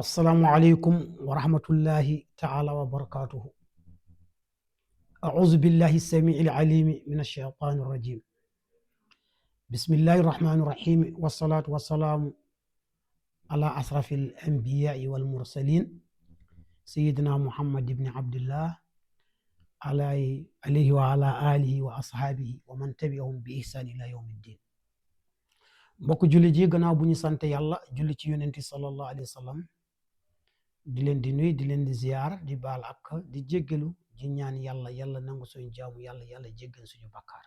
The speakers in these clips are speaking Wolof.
السلام عليكم ورحمة الله تعالى وبركاته. أعوذ بالله السميع العليم من الشيطان الرجيم. بسم الله الرحمن الرحيم، والصلاة والسلام على أشرف الأنبياء والمرسلين سيدنا محمد بن عبد الله عليه وعلى آله وأصحابه ومن تبعهم بإحسان إلى يوم الدين. mbokk julli ji gannaaw bu ñu sant yàlla julli ci yonenti sallallahu alayhi wa sallam di leen di nuy di leen di ziyaar di baal ak di jéggalu di ñaan yàlla nangu suñu jaamu yàlla jéggal suñu bakkaar.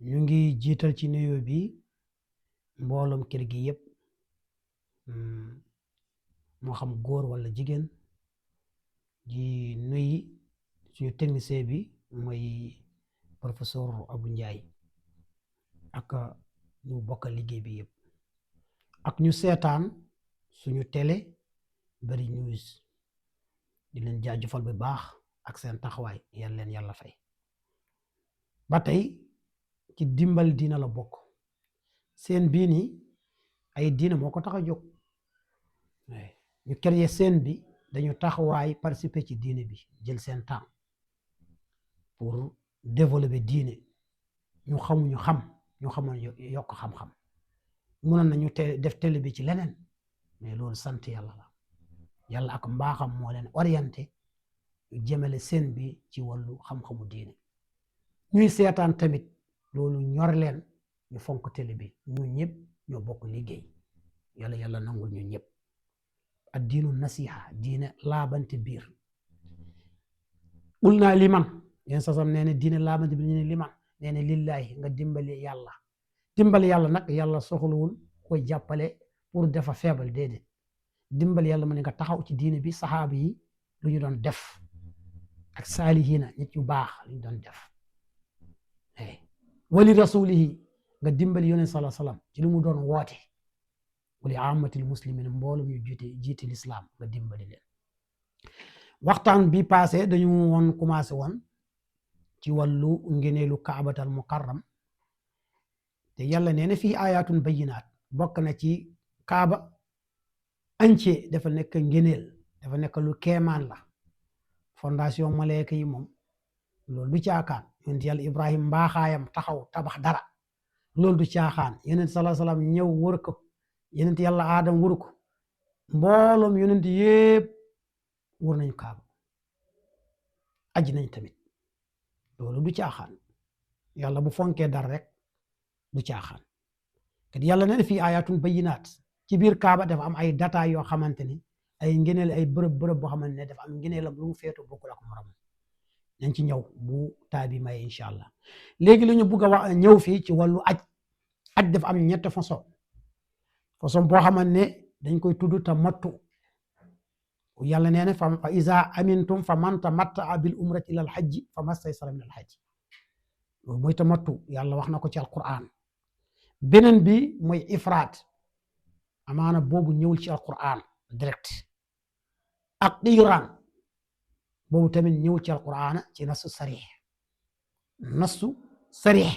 ñu ngi jiital ci nuyoo bi mbooloom kër gi yëpp, moo xam góor wala jigéen. di nuy suñu technicien bi mooy professeur Abou Ndiaye ak ñu bokkal liggéey bi yëpp, ak ñu seetaan suñu télé Bari News. di leen jaajëfal bu baax ak seen taxawaay, yàlla fay. ba tey ci dimbal diina la bokk. seen bii nii ay diina moo ko tax a jóg. ñu créé seen bi dañu taxawaay participer ci diine bi, jël seen temps pour développer diine. ñu xamoon yokk xam-xam. mënoon nañu def télé bi ci leneen, mais loolu sant yàlla la. yàlla ak mbaaxam moo leen orienté ñu jëmale seen bi ci wàllu xam-xamu diine. ñuy seetaan tamit loolu ñor leen, ñu fonk télé bi. ñun ñëpp ñoo bokk liggéey. yàlla nangul ñun ñëpp. ad diinu nasiha, diine laabante biir. qul naa liman, yéen sasam nee ne diine laabante biir, ñu ne liman, nee ne lillahi, nga dimbali yàlla. dimbali yàlla nag yàlla soxlawul koy jàppale pour dafa feebal, déedéet. dimbali yàlla ma ne nga taxaw ci diine bi. saxaaba yi lu ñu doon def ak saalihiina, nit yu baax lu ñu doon def. wali rasulihi, nga dimbali yonent sallallahu alayhi wasallam ci lu mu doon woote. wali amatil muslimin, mboolum ñu jiite lislaam, nga dimbali leen. waxtaan bi passé dañu commencé woon ci wàllu ngeneelu kaabatal mukarram. te yàlla nee na fii ayatun bayinaat, bokk na ci kaaba ance dafa nekk ngeneel, dafa nekk lu keemaan la. fondation maleeka yi moom loolu du caaxaan. yonent yàlla Ibrahim mbaaxaayam taxaw tabax dara, loolu du caaxaan. yonent sallallahu alayhi wasallam ñëw wër ko, yonent yàlla Adam wër ko, mbooloom yonent yépp wër nañu kaaba, aji nañ tamit. loolu du caaxaan. yàlla bu fonkee dara rek du caaxaan. kat yàlla nee na fii ayatun bayinaat, ci biir kaaba dafa am ay data yoo xamante ni ay ngeneel, ay bërëb boo xamante ne dafa am ngeneelam lu mu feetu bokkul ak morom. nañ ci ñëw bu taabi may incha allah. léegi lu ñu bugg a wax ñëw fii ci wàllu aj. dafa am ñett façon boo xamante ne dañ koy tudd tamattu. yàlla nee na fa iza amintum fa man tamatta'a bil umrati ila al hajji fa mastaysara min al hajji. loolu mooy tamattu, yàlla wax na ko ci alquran. beneen bi mooy ifraat, amaana boobu ñëwul ci alquran direct. ak qiiraan, boobu tamit ñëwul ci alquran ci nasu sarih.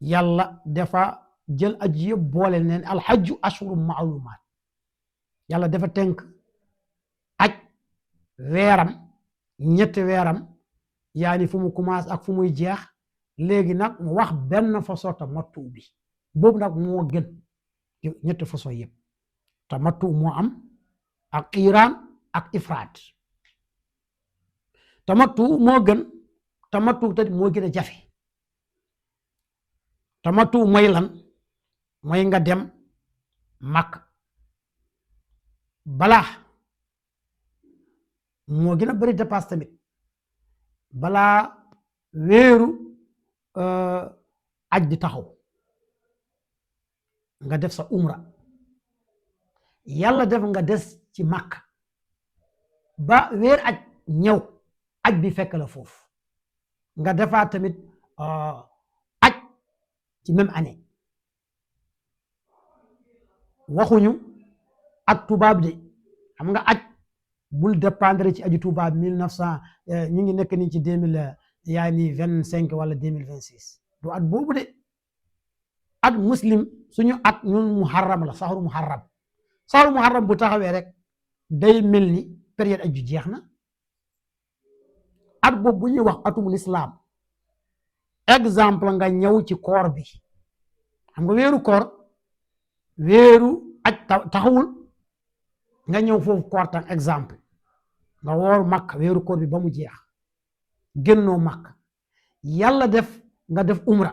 yàlla dafa jël aj yëpp boole neen alxajju ashhurun maalumaat. yàlla dafa tënk aj weeram, ñetti weeram, yaani fu mu commencé ak fu muy jeex. léegi nag mu wax benn façon tamattu bi, boobu nag moo gën ñetti façon yëpp. tamattu moo am ak qiiraan ak ifraat. tamattu moo gën. tamattu tamit moo gën a jafe. tamattu mooy lan? mooy nga dem Makka balaa moo gën a bari dépasse tamit. balaa weeru aj di taxaw nga def sa umra. yàlla def nga des ci Makka ba weer aj ñëw, aj bi fekk la foofu, nga defaat tamit aj ci même année. waxuñu ak tubaab de, xam nga aj bul dépendre ci aju tubaab 1900 ñu ngi nekk ni ci 2025 wala 2026. du at boobu de. at muslim suñu at ñun muharram la, saxru muharram. saaru muharram bu taxawee rek day mel ni période aj ju jeex na at boobu bu ñuy wax atum lislaam exemple nga ñëw ci koor bi xam nga weeru koor weeru aj taxawul nga ñëw foofu koor tam exemple nga woor Makka weeru koor bi ba mu jeex génnoo Makka yàlla def nga def umra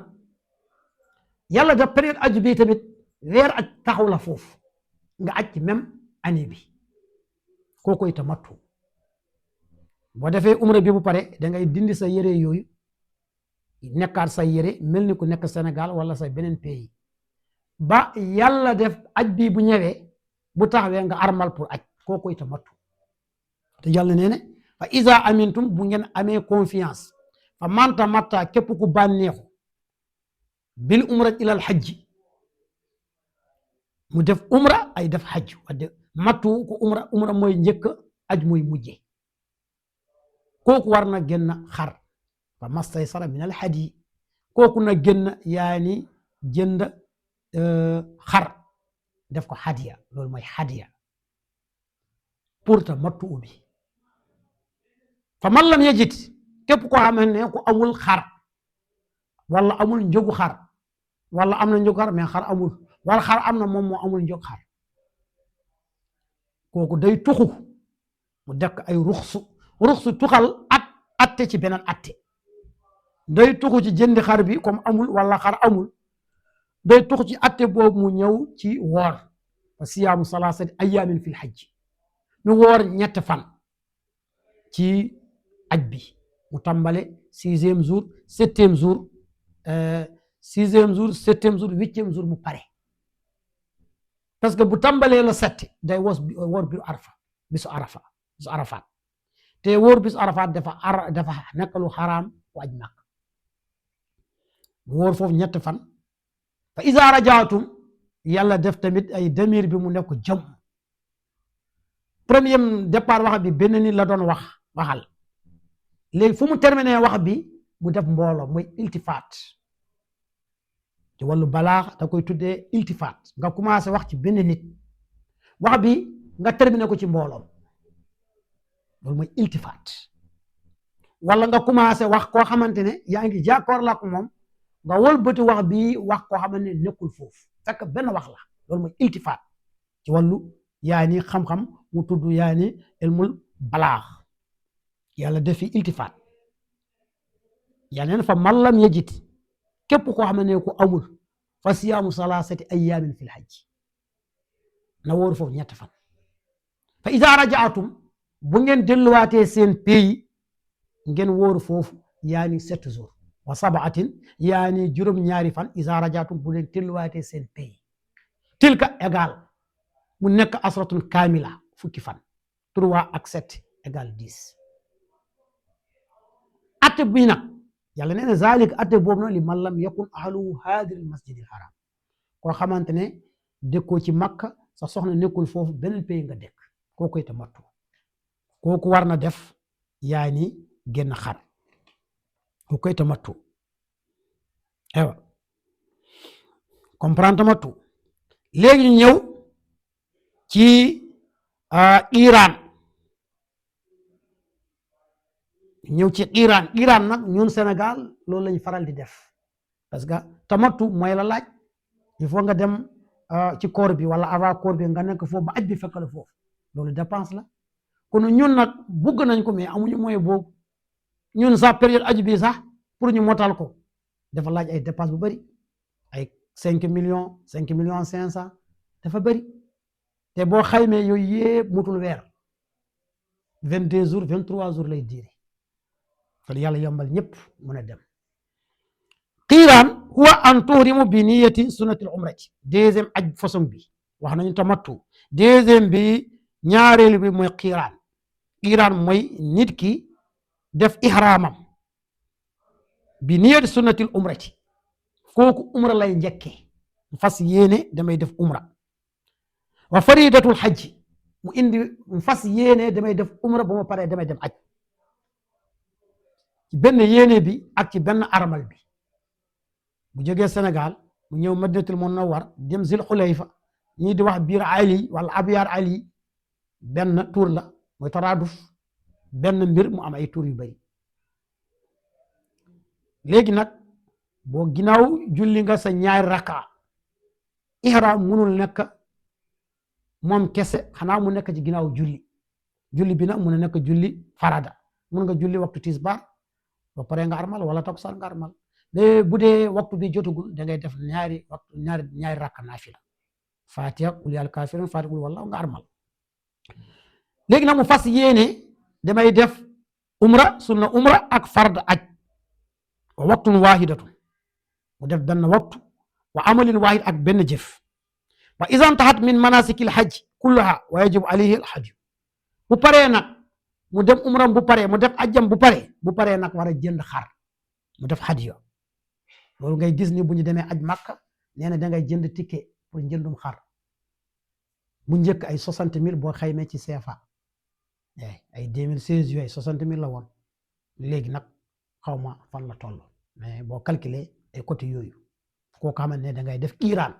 yàlla def période aju bi tamit weer aj taxaw la foofu nga aj ci même année bi kookoy tamattu boo defee umra bi bu pare da ngay dindi sa yére yooyu nekkaat sa yére mel ni ku nekk Sénégal wala sa beneen pays ba yàlla def aj bi bu ñëwee bu taxawee nga armal pour aj kookoy tamattu te yàlla nee ne fa iza amintum bu ngeen amee confiance fa man tamatta képp ku bànneexu bil umra ilal hajji mu def umra ay def hajj wadde mattu ko umra mooy njëkk aj mooy mujje kooku war na génn xar fa mastaysara min al hadi kooku na génn yaani jënd xar def ko hadiya loolu mooy hadiya pour tamattu bi fa man lam yajid képp koo xam ne ku amul xar wala amul njëgu xar wala am na njëgu xar mais xar amul wala xar am na moom moo amul njëg xar kooku day tuxu mu dekk ay ruxsu tuxal atte ci beneen atte day tuxu ci jëndi xar bi comme amul wala xar amul day tuxu ci atte boobu mu ñëw ci woor fa siyaamu salaasati ayaamin fil hajj ñu woor ñett fan ci aj bi mu tàmbale 6e jour 7e jour 6e jour 7e jour 8e jour mu pare parce que bu tàmbalee la 7 day woor bisu arafaat te woor bisu arafaat dafa nekk lu xaraam bu aj Makka mu woor foofu ñett fan fa iza rajaatum yàlla def tamit ay damir bi mu nekk jam premier départ wax bi benn nit la doon waxal léegi fu mu terminé wax bi mu def mbooloo mooy iltifaat ci wàllu balaax da koy tuddee iltifaat nga commencé wax ci benn nit wax bi nga terminé ko ci mbooloo loolu mooy iltifaat wala nga commencé wax koo xamante ne yaa ngi jàkkoor la ko moom nga wëlbati wax bi wax koo xamante ne nekkul foofu fekk benn wax la loolu mooy iltifaat ci wàllu yaani xam-xam mu tudd yaani ilmul balaax yàlla def fi iltifaat yàlla neen fa man lam yajid képp koo xam ne ku amul fa siyaamu salaasati ayaamin fil hajj na wóoru foofu ñett fan fa iza rajaatum bu ngeen delluwaatee seen pays ngeen wóoru foofu yaani 7 jours wa sabaatin yaani juróom-ñaari fan iza rajaatum bu ngeen delluwaatee seen pays tilka égal mu nekk asratun kaamila fukki fan 3 ak 7 égal 10 atte bi nag yàlla nee na zalik atte boobu nag li man lam yakun ahluhu haadiri masjidil haram koo xamante ne dëkkoo ci Makka sa soxna nekkul foofu beneen pays nga dëkk koo koy tamattu kooku war na def yaani génn xar koo koy tamattu ewa comprendre tamattu léegi ñu ñëw ci Iran Iran nag ñun Sénégal loolu lañ faral di def parce que tamattu mooy la laaj il faut nga dem ci koor bi wala avant koor bi nga nekk foofu ba aj bi fekk la foofu loolu dépense la kon ñun nag bugg nañ ko mais amuñu moyen boobu ñun sax période aju bi sax pour ñu motal ko dafa laaj ay dépense bu bëri ay 5 millions 500 dafa bëri te boo xaymee yooyu yëpp mutul weer 22 jours 23 jours lay diire kon yàlla yombal ñëpp mën a dem qiiraan huwa an tuhrimu bi niyati sunnatil umrati deuxième aj façon bi wax nañu tamattu deuxième bi ñaareelu bi mooy qiiraan mooy nit ki def ihraamam bi niyati sunnatil umrati kooku umra lay njëkkee fas yéene damay def umra wa faridatul hajji mu indi fas yéene damay def umra ba ma paree damay dem aj ci benn yéene bi ak ci benn armal bi bu jógee Sénégal mu ñëw Madinatul Munawwar dem Zul Xulayfa ñii di wax biir ali wala abyar ali benn tur la mooy taraaduf benn mbir mu am ay tur yu bari léegi nag boo ginnaaw julli nga sa ñaari raka ihram munul nekk moom kese xanaa mu nekk ci ginnaaw julli bi nag mun a nekk julli farada mun nga julli waxtu tisbaar ba pare nga armal wala takkusaan nga armal mais bu dee waxtu bi jotagul da ngay def ñaari rakka naafila fatiha qul yaa kaafiruun fatiha qul wallahu nga armal léegi nag mu fas yéene damay def umra sunna umra ak fard aj wa waqtun waahidatun mu def benn waxtu wa amalin waahid ak benn jëf wa iza intahat min manasikil hajj kullaha wa yajibu alayhi al hajj bu paree nag mu dem umram bu paree mu def ajjam bu paree nag war a jënd xar mu def hadiya loolu ngay gis ni bu ñu demee aj Makka nee na da ngay jënd ticket pour njëndum xar bu njëkk ay 60 000 boo xaymee ci CFA ay 2016 yooyu 60 000 la woon léegi nag xaw ma fan la toll mais boo calculer ay côté yooyu koo xamante ne da ngay def iraan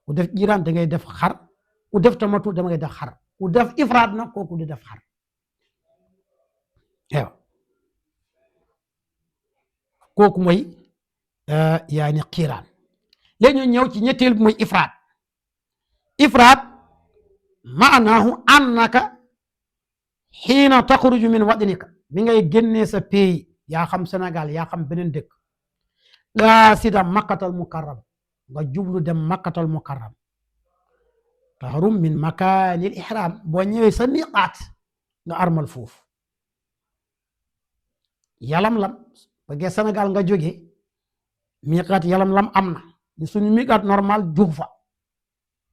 ku def iraan da ngay def xar ku def tamatu da ngay def xar ku def ifraad nag kooku di def xar waaw kooku mooy yaani qiiraan léegi ñu ñëw ci ñetteel bi mooy ifraad maanaahu annaka xiina taxruju min wadinika bi ngay génnee sa pays yaa xam Sénégal yaa xam beneen dëkk qaasida makkatal mukarram nga jublu dem makkatal mukarram tahrum min makaanil ihram boo ñëwee sa miqaat nga armal foofu yalam-lam ba Sénégal nga jóge miqaat yalam-lam am na ñu suñu miqaat normal Juufa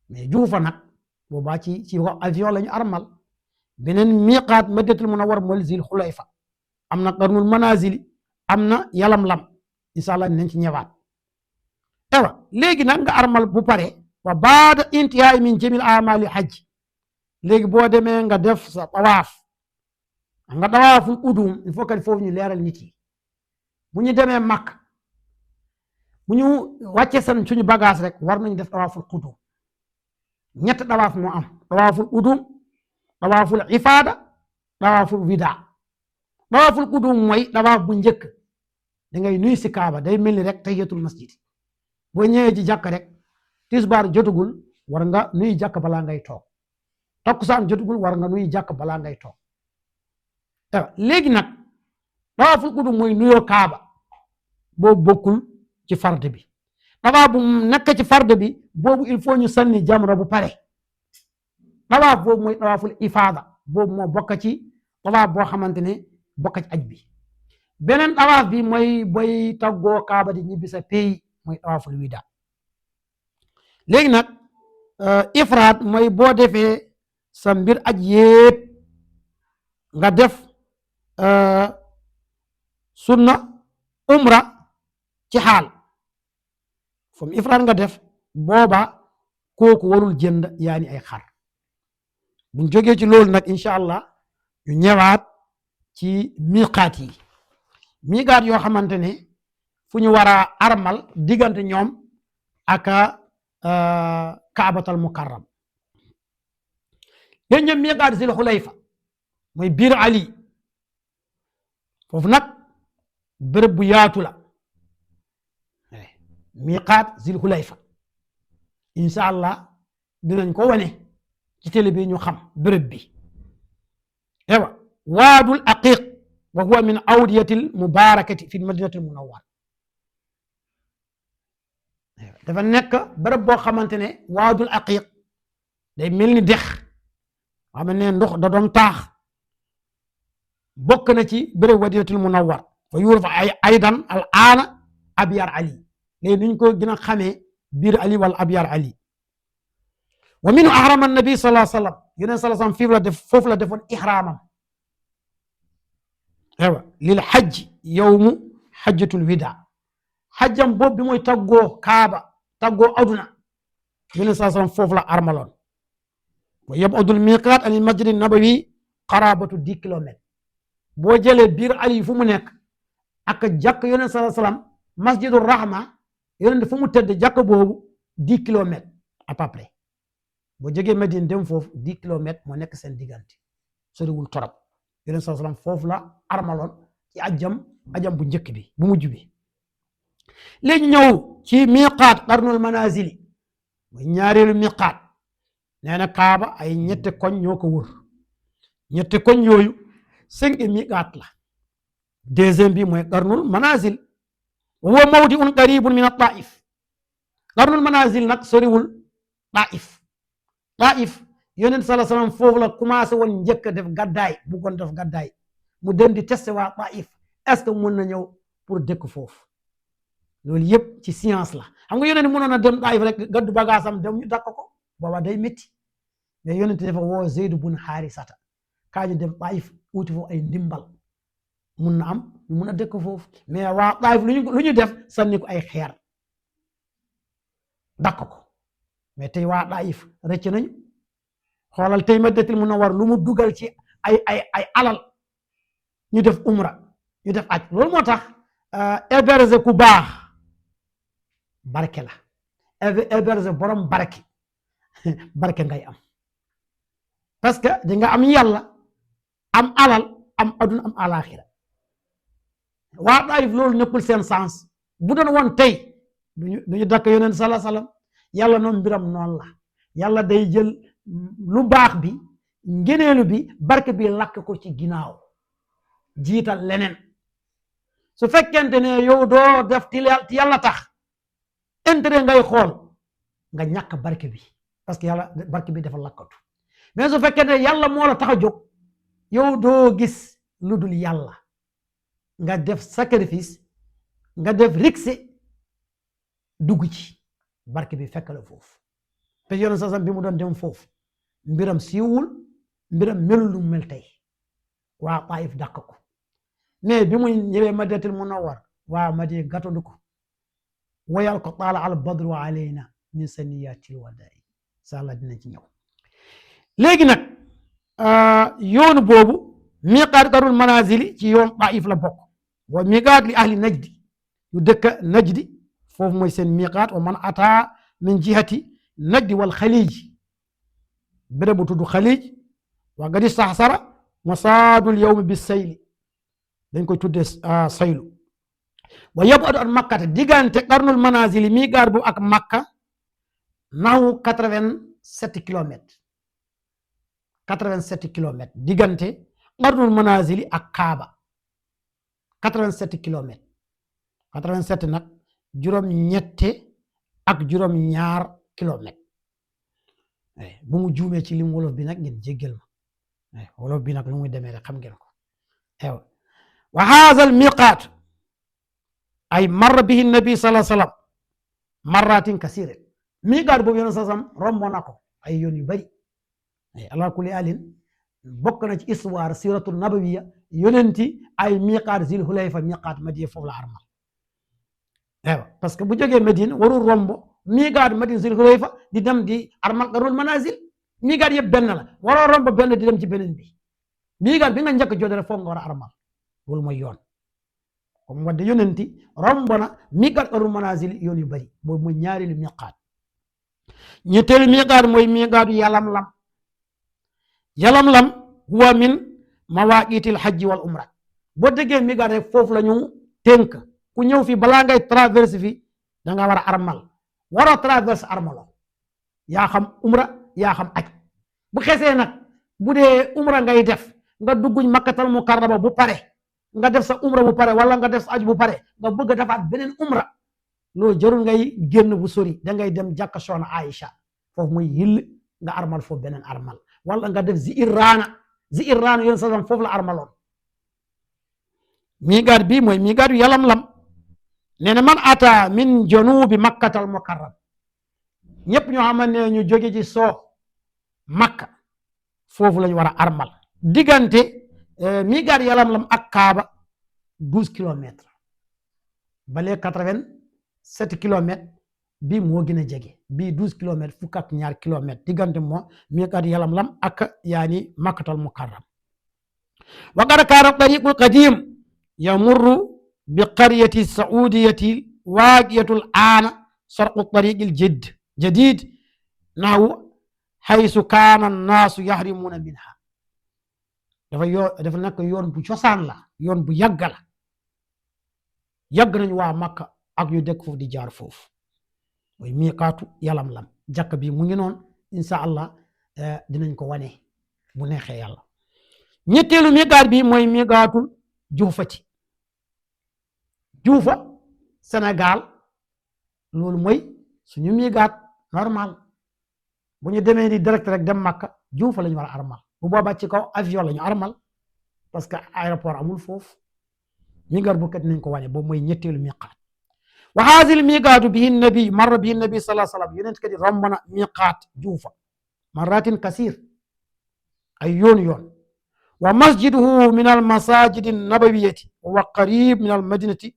mais Juufa nag boobaa ci avion la ñu armal beneen miqaat Madinatul Munawwara mooy Zil Xulayfa am na qarnul manazili am na yalam-lam incha allah nañ ci ñëwaat ewa léegi nag nga armal bu pare wa baada intihaay min jamil amali hajj léegi boo demee nga def sa tawaaf nga tawaaful udum il faut que foofu ñu leeral nit yi bu ñu demee Makk bu ñu wàccee seen suñu bagage rek war nañu def tawaaful qudum ñett tawaaf moo am tawaaful udum tawaaful ifaada tawaaful wida tawaaful qudum mooy tawaaf bu njëkk da ngay nuyu si Kaaba day mel ni rek tahiyatul masjid boo ñëwee ci jàkk rek tisbaar jotugul war nga nuyu jàkk balaa ngay toog takkusaan jotugul war nga nuyu jàkk balaa ngay toog léegi nag tawaaful qudum mooy nuyoo Kaaba boobu bokkul ci farde bi tawaaf bu nekk ci farde bi boobu il faut ñu sànni jamra bu pare tawaaf boobu mooy tawaaful ifaada boobu moo bokk ci tawaaf boo xamante ne bokk ci aj bi beneen tawaaf bi mooy boy taggoo Kaaba di ñibbi sa pays mooy tawaaful wida léegi nag ifraat mooy boo defee sa mbir aj yépp nga def sunna umra ci xaal comme ifraat nga def booba kooku warul jënd yaani ay xar buñ jógee ci loolu nag incha allah ñu ñëwaat ci miqaat yi miqaat yoo xamante ne fu ñu war a armal diggante ñoom ak kaabatal mukarram yéen ñoom miqaat Zil Xulayfa mooy biir Ali foofu nag bërëb bu yaatu la miqaat Zil Xulayfa incha allah dinañ ko wane ci télé bi ñu xam bërëb bi ewa waadul aqiq wa huwa min awdiyatil mubarakati fi madinatil munawwara dafa nekk bërëb boo xamante ne waadul aqiq day mel ni dex xam ne ndox da doon taax bokk na ci bërëb madinatil munawwara fa yuurfa aydan al aana abyar ali léegi nuñ ko gën a xamee biir ali wala abyar ali wa minhu ahrama nabi sallallahu alayhi wa sallam yeneen sallallahu alayhi wa sallam fii la def foofu la defoon ihraamam ewa lil hajj yowmu hajjatul wida xajjam boobu bi mooy taggoo Kaaba taggoo aduna yeneen sallallahu alayhi wa sallam foofu la armaloon wa yab'udul miqaat an masjid nabawi qarabatu 10 kilomètres boo jëlee biir ali fu mu nekk ak jàkk yeneen sallallahu alayhi wa sallam masjidur rahma yeneen fu mu tëdd jàkk boobu 10 kilomètres à peu près boo jógee Medine dem foofu 10 kilomètres moo nekk seen diggante soriwul torop yonent sallallahu alayhi wasallam foofu la armaloon ci ajam bu njëkk bi bu mujj bi léegi ñëw ci miqaat qarnul manazili mooy ñaareelu miqaat nee na Kaaba ay ñetti koñ ñoo ko wër ñetti koñ yooyu 5 miqaat la deuxième bi mooy qarnul manazil wa huwa mawdi'un qaribun min at-Taif qarnul manazil nag soriwul Taif yonent sallallahu alayhi wasallam foofu la commencé woon njëkk def gàddaay bëggoon def gàddaay mu dem di testé waa Taif est-ce que mën na ñëw pour dëkk foofu loolu yëpp ci science la xam nga yonent mënoon a dem Taif rek gaddu bagaasam dem ñu dakk ko booba day métti mais yonent dafa woo Zayd bun Haarisata kaa ñu dem Taif uti foofu ay ndimbal mun na am ñu mun a dëkk foofu mais waa Taif lu ñu def sànni ko ay xeer dakk ko mais tey waa Taif rëcc nañu xoolal tey Madinatul Munawwara lu mu dugal ci ay alal ñu def umra ñu def aj loolu moo tax héberger ku baax barke la héberger borom barke ngay am parce que di nga am yàlla am alal am aduna am alaxira waa Taif loolu nekkul seen sens bu doon woon tey duñu dakk yonent sallallahu alayhi wasallam yàlla noonu mbiram noonu la yàlla day jël lu baax bi ngëneelu bi barke bi lakk ko ci ginnaaw jiital leneen su fekkente ne yow doo def ti yàlla tax intérêt ngay xool nga ñàkk barke bi parce que yàlla barke bi dafa lakkatu mais su fekkente ne yàlla moo la tax a jóg yow doo gis lu dul yàlla nga def sacrifice nga def riksi dugg ci barke bi fekk la foofu te yoon sasam bi mu doon dem foofu mbiram siiwul mbiram melul lu mel tey waa Taif dàq ko mais bi mu ñëwee Madinatul Munawwara waa Madina gàttandu ko wayal ko taala al badru alayna min saniyatil wada'i sala dina ci ñëw léegi nag yoonu boobu miqaat qarnul manazili ci yoon Taif la bokk wa miqaat li ahli najdi yu dëkk najdi foofu mooy seen miqaat wa man ata min jihati najdi wal xalij béréb bu tudd xalij wa gadi saxsara masaadul yawmi bi sayli dañ koy tuddee saylu wa yab'adu an makkata diggante qarnul manazili miqaat bu ak makka nahu 87 kilomètres 87 kilomètres diggante qarnul manazili ak Kaaba 87 kilomètres 87 nag juróom-ñette ak juróom-ñaar kilomètres bu mu juumee ci lim wolof bi nag ngeen jéggal ma wolof bi nag lu muy demee rek xam ngeen ko wa haazal miqaat ay marra bihi nabi sallallahu alayhi wasallam marratin kasira miqaat boobu yoon sasam rombo na ko ay yoon yu bari ala kulli alin bokk na ci histoire siratul nabawiya yonenti ay miqaat zil hulayfa miqaat Madina foofu la armal parce que bu jógee Medine warul rombo miqaat Madina zil hulayfa di dem di armal qarnul manazil miqaat yëpp benn la waroo rombo benn di dem ci beneen bi miqaat bi nga njëkk jode rek foog nga war a armal loolu mooy yoon comme wadde yonenti rombo na miqaat qarnul manazil yoon yu bari boobu mooy ñaareelu miqaat ñetteelu miqaat mooy miqaatu yalamlam huwa min mawaqitil hajji wal umra boo déggee miqaat rek foofu la ñu tënk ku ñëw fi balaa ngay traverse fi da nga war a armal waroo traverse armalo yaa xam umra yaa xam aj bu xesee nag bu dee umra ngay def nga dugguñ makkatal mukarrama bu pare nga def sa umra bu pare wala nga def sa aj bu pare nga bëgg a defaat beneen umra loolu jarul ngay génn bu sori da ngay dem jàkka soxna Aïcha foofu muy hill nga armal foofu beneen armal wala nga def Zi'irraana yoon sasam foofu la armaloon miqaat bi mooy miqaatu yalamlam nee na man ata min janubi makkatal mukarram ñëpp ñoo xamante ne ñu jóge ci soo makka foofu lañu war a armal diggante miqaat yalamlam ak Kaaba 12 kilomètres balee 87 kilomètres bii moo gën a jege bii 12 kilomètres fukk ak ñaar kilomètres diggante moo miqaat yalamlam ak yaani makkatal mukarram wa qad kaana tariqul qadim yamurru bi qaryati saudiyati waaqiyatul aana sarqu tariqil jadid nahu haysu kaana annaasu yahrimuuna minha dafa nekk yoon bu cosaan la yoon bu yàgg la yàgg nañu waa Makka ak ñu dëkk foofu di jaar foofu mooy miiqaatu Yalamlam jàkk bi mu ngi noonu insha allah dinañ ko wane bu neexee yàlla ñetteelu miiqaat bi mooy miiqaatul Juufati Juufa Sénégal loolu mooy suñu miiqaat normal bu ñu demee ni direct rek dem Makka Juufa la ñu war a armal bu boobaa ci kaw avion la ñu armal parce que aéroport amul foofu miiqaat bu kat nañ ko wane boobu mooy ñetteelu miiqaat wa haazil miiqaatu bihi nabi marra bihi nabi sallallahu alayhi wa sallam yonent kat romb na miiqaat Juufa marratin kasir ay yoon wa masjiduhu min al masajidi an-nabawiyati wa qarib min al madinati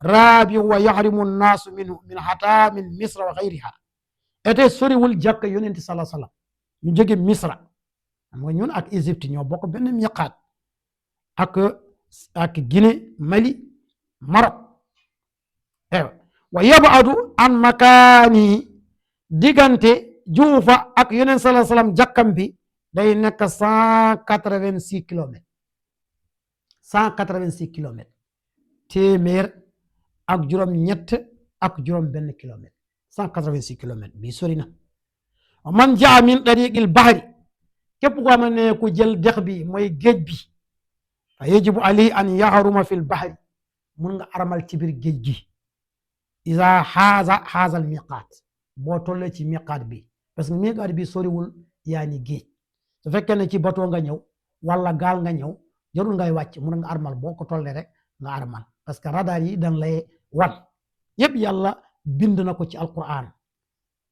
raabi wa yahrimu an-naasu minhu min hatta min misra wa ghayriha ete soriwul jàkka yonent sallallahu alayhi wa sallam ñu jóge misra xam nga ñun ak Égypte ñoo bokk benn miiqaat ak Guinée Mali Maroc wa yab'adu an makaani diggante Juufa ak yonent sallallahu alayhi wa sallam jàkkam bi day nekk 186 kilomètres 186 kilomètres téeméer ak juróom-ñett ak juróom-benn kilomètre 186 kilomètres bii sori na man jaa min tariqil bahri képp koo xam ne ku jël dex bi mooy géej bi fa yajibu alayhi an yahruma fil bahri mun nga armal ci biir géej gi isa xaazal miqaat boo tollee ci miqaat bi parce que miqaat bi soriwul yaa ni géej su fekkee ne ci bateau nga ñëw wala gaal nga ñëw jarul ngay wàcc mun nga armal boo ko tollee rek nga armal parce que radar yi dañ lay wan yëpp yàlla bind na ko ci alquran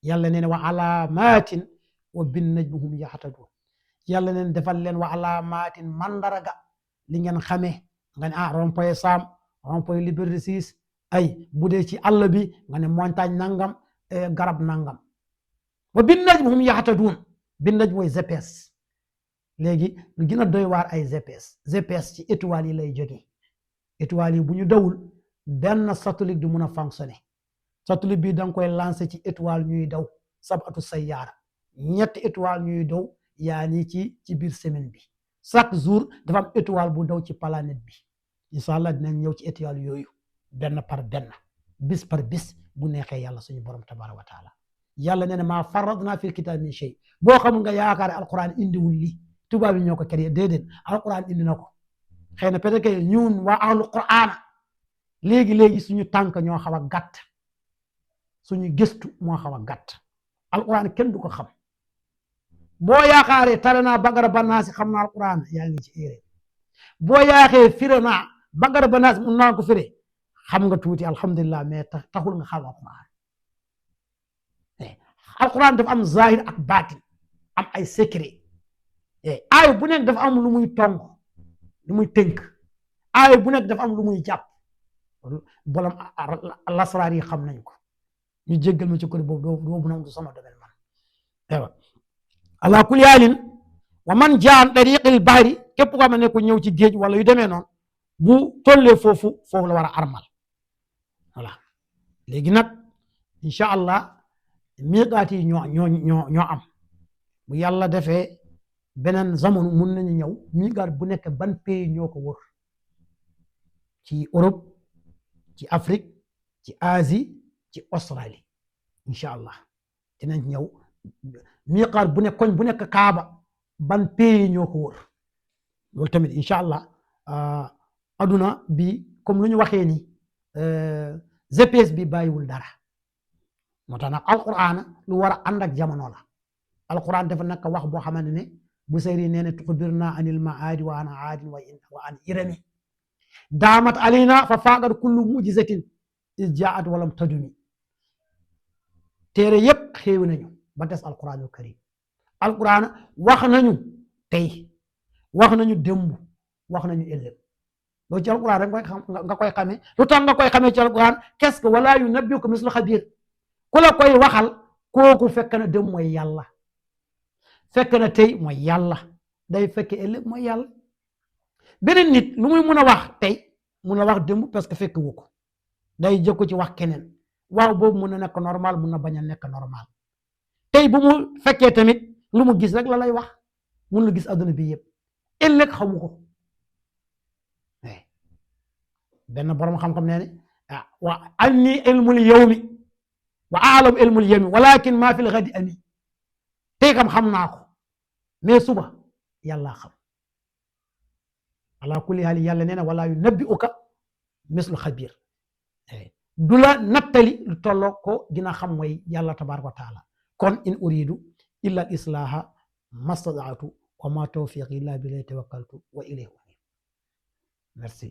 yàlla nee na wa alaamatin wa bin najmi hum yahtadun yàlla neen defal leen wa alaamatin mandaraga li ngeen xamee nga ne rond-point Sam rond-point Liberté 6 ay bu dee ci àll bi nga ne montagne nangam garab nangam wa bin najmi hum yahtadun bin najmi mooy GPS léegi lu gën a doy waar ay GPS ci étoiles yi lay jógee étoiles yi bu ñu dawul benn satellite du mun a fonctionner satellite bi da nga koy lancer ci étoile ñuy daw sabatu sayyaara ñetti étoile ñuy daw yaa ni ci biir semaine bi chaque jour dafa am étoile bu daw ci planète bi incha allah dinañ ñëw ci étoile yooyu benn par benn bis par bis bu neexee yàlla suñu borom tabaaraka wa taala yàlla nee na maa farradna fil kitaab min shay boo xamul nga yaakaar alquran indiwul li tubaab yi ñoo ko créé déedéet alquran indi na ko xëy na peut-être que ñun waa ahlu quran léegi suñu tànk ñoo xaw a gàtt suñu gëstu moo xaw a gàtt alquran kenn du ko xam boo yaakaaree tare naa Baqara ba Naas xam naa alquran yaa ngi ci erreur boo yaakaaree firi naa Baqara ba Naas mun naa ko firi xam nga tuuti alhamdulilah mais taxul nga xam alquran alquran dafa am zahir ak baatin am ay secret aay bu nekk dafa am lu muy tong lu muy tënk aay bu nekk dafa am lu muy jàpp bolam lasraar yi xam nañ ko ñu jéggal ma ci côté boobu nag du sama domaine man aywa ala kulli haalin wa man jaan tariqil bahri képp ko xam ne ku ñëw ci géej wala yu demee noonu bu tollee foofu la war a armal voilà léegi nag incha allah miiqaat yi ñoo am bu yàlla defee beneen jamono mun nañu ñëw miiqaat bu nekk ban pays ñoo ko wër ci Europe ci Afrique ci Asie ci Australie incha allah dinañ ñëw miiqaat bu nekk koñ bu nekk Kaaba ban pays ñoo ko wër loolu tamit incha allah aduna bi comme lu ñu waxee ni GPS bi bàyyiwul dara moo tax nag alquran lu war a ànd ak jamono la alquran dafa nekk wax boo xamante ne bu sayri nee ne tuxbirna anil maadi wa an aadin wa an irami daamat alayna fa faagat kullu mujizatin is jaat walam tadumi téere yépp xéewi nañu ba des alquranul karim alquran wax nañu tey wax nañu démb wax nañu ëllëg loolu ci alquran rek nga koy xamee lu tax nga koy xamee ci alquran qu'est-ce que wala yunabbiuka mislu xabir ku la koy waxal kooku fekk na dem mooy yàlla fekk na tey mooy yàlla day fekk ëllëg mooy yàlla beneen nit lu muy mun a wax tey mun a wax démb parce que fekk wu ko day jëkko ci wax keneen waaw boobu mun na nekk normal mun na bañ a nekk normal tey bu mu fekkee tamit lu mu gis rek la lay wax mun la gis adduna bi yëpp ëllëg xamu ko benn borom xam-xam nee ne wa anni ilmul yawmi wa a'lamu ilmul yawmi walakin ma fil ghadi ani tey kam xam naa ko mais suba yàlla xam ala kulli haal yàlla nee na wala yunabbi'uka mislu xabir du la nattali lu tolloo ko dina xam mooy yàlla tabaraka wa taala kon in uridu illa al islaha mastadaatu wa ma tawfiqi illa billahi tawakkaltu wa ilayhi unib merci